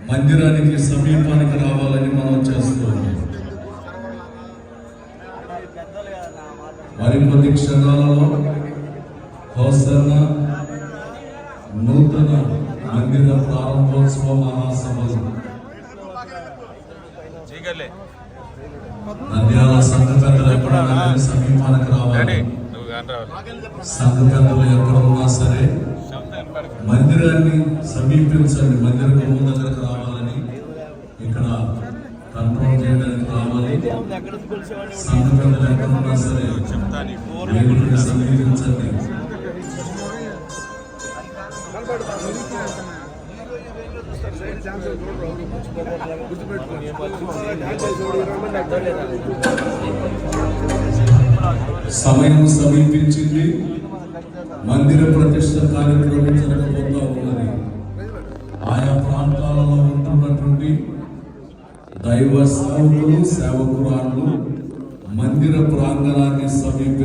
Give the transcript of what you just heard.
మందిరానికి సమీపానికి రావాలని మనం చేస్తున్నాం. మరికొద్ది క్షణాలలో హోసన్నా నూతన మందిర ప్రారంభోత్సవ మహాసభలు నంద్యాల సంఘ పెద్దలు ఎక్కడైనా సమీపానికి రావాలి. సంఘ పెద్దలు ఎక్కడ ఉన్నా సరే మందిరాన్ని సమీపించండి. మందిర గుమ్మం దగ్గరకు రావాలని, ఇక్కడ కంట్రోల్ చేయడానికి రావాలి. సంఘ పెద్దలు ఎక్కడ ఉన్నా సరే దేవుడిని సమీపించండి. సమయం సమీపించింది. మందిర ప్రతిష్ట కార్యక్రమం జరగబోతా ఉన్నది. ఆయా ప్రాంతాలలో ఉంటున్నటువంటి దైవ సేవకులు సేవకురాళ్ళు మందిర ప్రాంగణాన్ని సమీపి